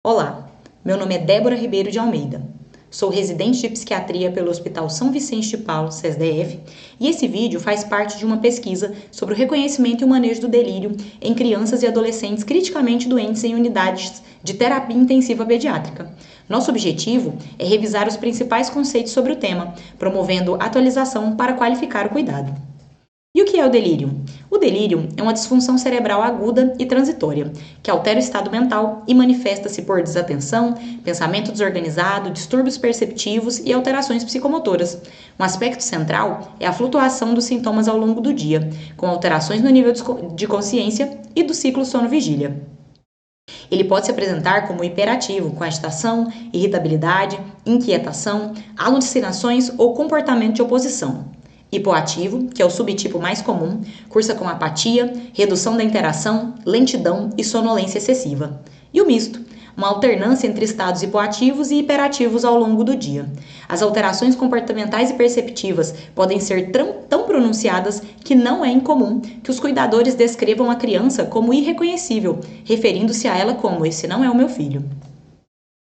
Olá, meu nome é Débora Ribeiro de Almeida. Sou residente de psiquiatria pelo Hospital São Vicente de Paulo, CESDF, e esse vídeo faz parte de uma pesquisa sobre o reconhecimento e o manejo do delírio em crianças e adolescentes criticamente doentes em unidades de terapia intensiva pediátrica. Nosso objetivo é revisar os principais conceitos sobre o tema, promovendo atualização para qualificar o cuidado. E o que é o delírio? O delírio é uma disfunção cerebral aguda e transitória, que altera o estado mental e manifesta-se por desatenção, pensamento desorganizado, distúrbios perceptivos e alterações psicomotoras. Um aspecto central é a flutuação dos sintomas ao longo do dia, com alterações no nível de consciência e do ciclo sono-vigília. Ele pode se apresentar como hiperativo, com agitação, irritabilidade, inquietação, alucinações ou comportamento de oposição. Hipoativo, que é o subtipo mais comum, cursa com apatia, redução da interação, lentidão e sonolência excessiva. E o misto, uma alternância entre estados hipoativos e hiperativos ao longo do dia. As alterações comportamentais e perceptivas podem ser tão pronunciadas que não é incomum que os cuidadores descrevam a criança como irreconhecível, referindo-se a ela como "esse não é o meu filho".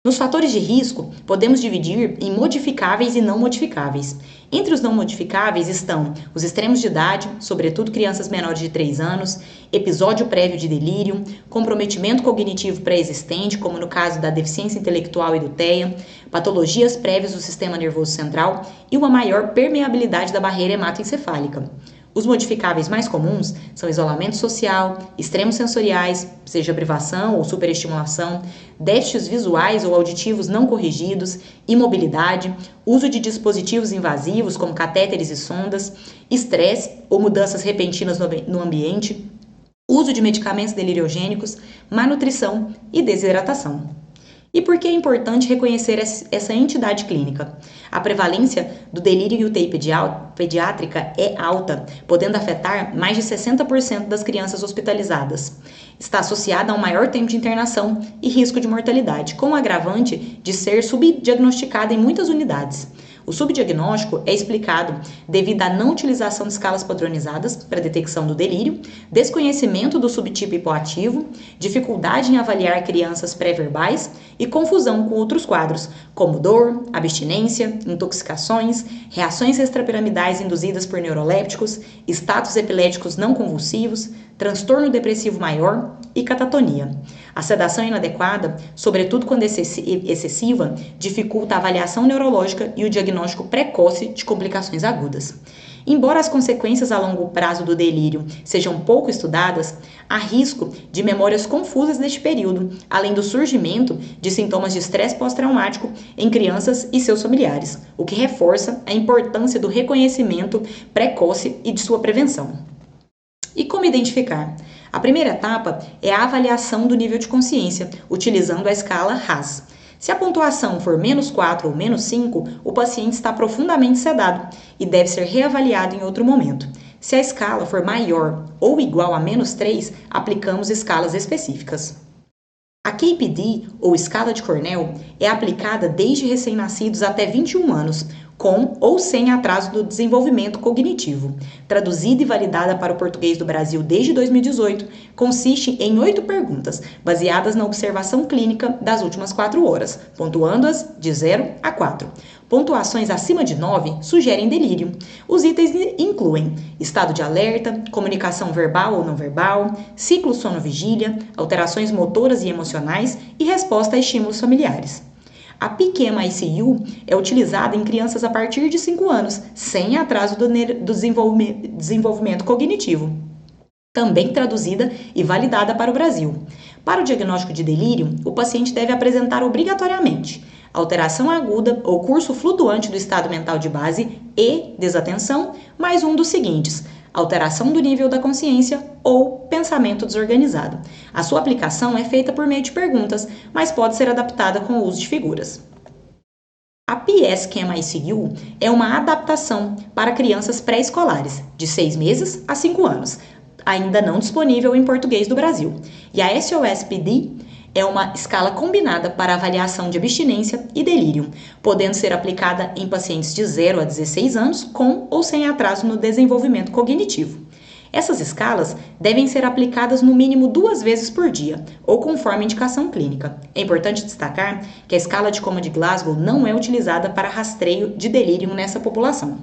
Nos fatores de risco, podemos dividir em modificáveis e não modificáveis. Entre os não modificáveis estão os extremos de idade, sobretudo crianças menores de 3 anos, episódio prévio de delírio, comprometimento cognitivo pré-existente, como no caso da deficiência intelectual e do TEA, patologias prévias do sistema nervoso central e uma maior permeabilidade da barreira hematoencefálica. Os modificáveis mais comuns são isolamento social, extremos sensoriais, seja privação ou superestimulação, déficits visuais ou auditivos não corrigidos, imobilidade, uso de dispositivos invasivos como catéteres e sondas, estresse ou mudanças repentinas no ambiente, uso de medicamentos deliriogênicos, má nutrição e desidratação. E por que é importante reconhecer essa entidade clínica? A prevalência do delírio em UTI pediátrica é alta, podendo afetar mais de 60% das crianças hospitalizadas. Está associada a um maior tempo de internação e risco de mortalidade, com o agravante de ser subdiagnosticada em muitas unidades. O subdiagnóstico é explicado devido à não utilização de escalas padronizadas para detecção do delírio, desconhecimento do subtipo hipoativo, dificuldade em avaliar crianças pré-verbais e confusão com outros quadros, como dor, abstinência, intoxicações, reações extrapiramidais induzidas por neurolépticos, status epiléticos não convulsivos, transtorno depressivo maior e catatonia. A sedação inadequada, sobretudo quando excessiva, dificulta a avaliação neurológica e o diagnóstico precoce de complicações agudas. Embora as consequências a longo prazo do delírio sejam pouco estudadas, há risco de memórias confusas neste período, além do surgimento de sintomas de estresse pós-traumático em crianças e seus familiares, o que reforça a importância do reconhecimento precoce e de sua prevenção. E como identificar? A primeira etapa é a avaliação do nível de consciência, utilizando a escala RASS. Se a pontuação for -4 ou -5, o paciente está profundamente sedado e deve ser reavaliado em outro momento. Se a escala for maior ou igual a -3, aplicamos escalas específicas. A KPD, ou escala de Cornell, é aplicada desde recém-nascidos até 21 anos, com ou sem atraso do desenvolvimento cognitivo. Traduzida e validada para o português do Brasil desde 2018, consiste em 8 perguntas, baseadas na observação clínica das últimas 4 horas, pontuando-as de 0 a 4. Pontuações acima de 9 sugerem delírio. Os itens incluem estado de alerta, comunicação verbal ou não verbal, ciclo sono-vigília, alterações motoras e emocionais e resposta a estímulos familiares. A PQM-ICU é utilizada em crianças a partir de 5 anos, sem atraso do desenvolvimento cognitivo. Também traduzida e validada para o Brasil. Para o diagnóstico de delírio, o paciente deve apresentar obrigatoriamente alteração aguda ou curso flutuante do estado mental de base e desatenção, mais um dos seguintes: alteração do nível da consciência ou pensamento desorganizado. A sua aplicação é feita por meio de perguntas, mas pode ser adaptada com o uso de figuras. A PSCAM-ICU é uma adaptação para crianças pré-escolares, de 6 meses a 5 anos, ainda não disponível em português do Brasil. E a SOS-PD é uma escala combinada para avaliação de abstinência e delírio, podendo ser aplicada em pacientes de 0 a 16 anos com ou sem atraso no desenvolvimento cognitivo. Essas escalas devem ser aplicadas no mínimo 2 vezes por dia, ou conforme indicação clínica. É importante destacar que a escala de coma de Glasgow não é utilizada para rastreio de delírio nessa população.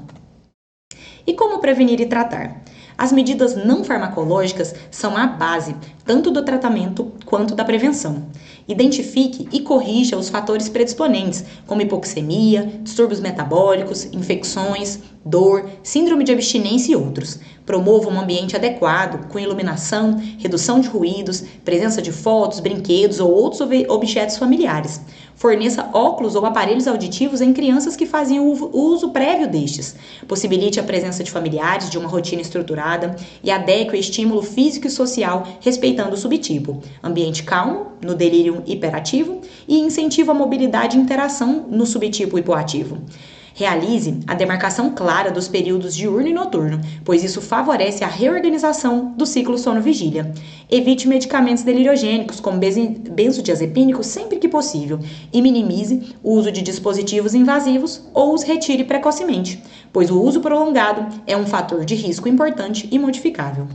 E como prevenir e tratar? As medidas não farmacológicas são a base tanto do tratamento quanto da prevenção. Identifique e corrija os fatores predisponentes, como hipoxemia, distúrbios metabólicos, infecções, dor, síndrome de abstinência e outros. Promova um ambiente adequado, com iluminação, redução de ruídos, presença de fotos, brinquedos ou outros objetos familiares. Forneça óculos ou aparelhos auditivos em crianças que faziam o uso prévio destes. Possibilite a presença de familiares de uma rotina estruturada e adeque o estímulo físico e social respeitando o subtipo. Ambiente calmo, no delírio hiperativo, e incentivo a mobilidade e interação no subtipo hipoativo. Realize a demarcação clara dos períodos diurno e noturno, pois isso favorece a reorganização do ciclo sono-vigília. Evite medicamentos deliriogênicos, como benzodiazepínicos, sempre que possível, e minimize o uso de dispositivos invasivos ou os retire precocemente, pois o uso prolongado é um fator de risco importante e modificável.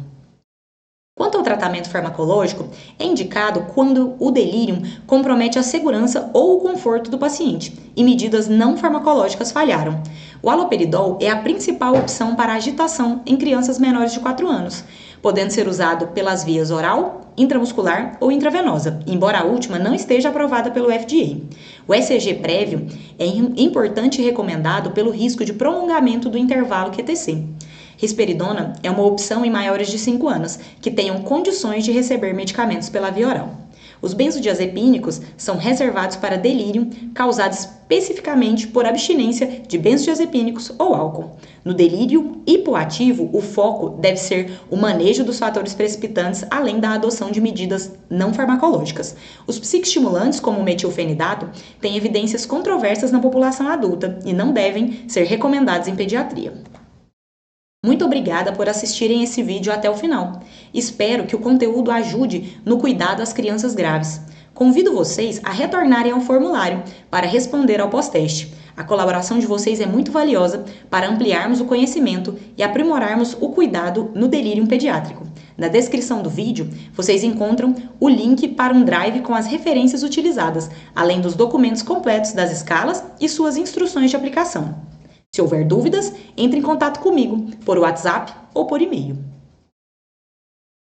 Quanto ao tratamento farmacológico, é indicado quando o delírio compromete a segurança ou o conforto do paciente e medidas não farmacológicas falharam. O haloperidol é a principal opção para agitação em crianças menores de 4 anos, podendo ser usado pelas vias oral, intramuscular ou intravenosa, embora a última não esteja aprovada pelo FDA. O ECG prévio é importante e recomendado pelo risco de prolongamento do intervalo QTC. Risperidona é uma opção em maiores de 5 anos, que tenham condições de receber medicamentos pela via oral. Os benzodiazepínicos são reservados para delírio causado especificamente por abstinência de benzodiazepínicos ou álcool. No delírio hipoativo, o foco deve ser o manejo dos fatores precipitantes, além da adoção de medidas não farmacológicas. Os psicoestimulantes, como o metilfenidato, têm evidências controversas na população adulta e não devem ser recomendados em pediatria. Muito obrigada por assistirem esse vídeo até o final. Espero que o conteúdo ajude no cuidado às crianças graves. Convido vocês a retornarem ao formulário para responder ao pós-teste. A colaboração de vocês é muito valiosa para ampliarmos o conhecimento e aprimorarmos o cuidado no delírio pediátrico. Na descrição do vídeo, vocês encontram o link para um drive com as referências utilizadas, além dos documentos completos das escalas e suas instruções de aplicação. Se houver dúvidas, entre em contato comigo por WhatsApp ou por e-mail.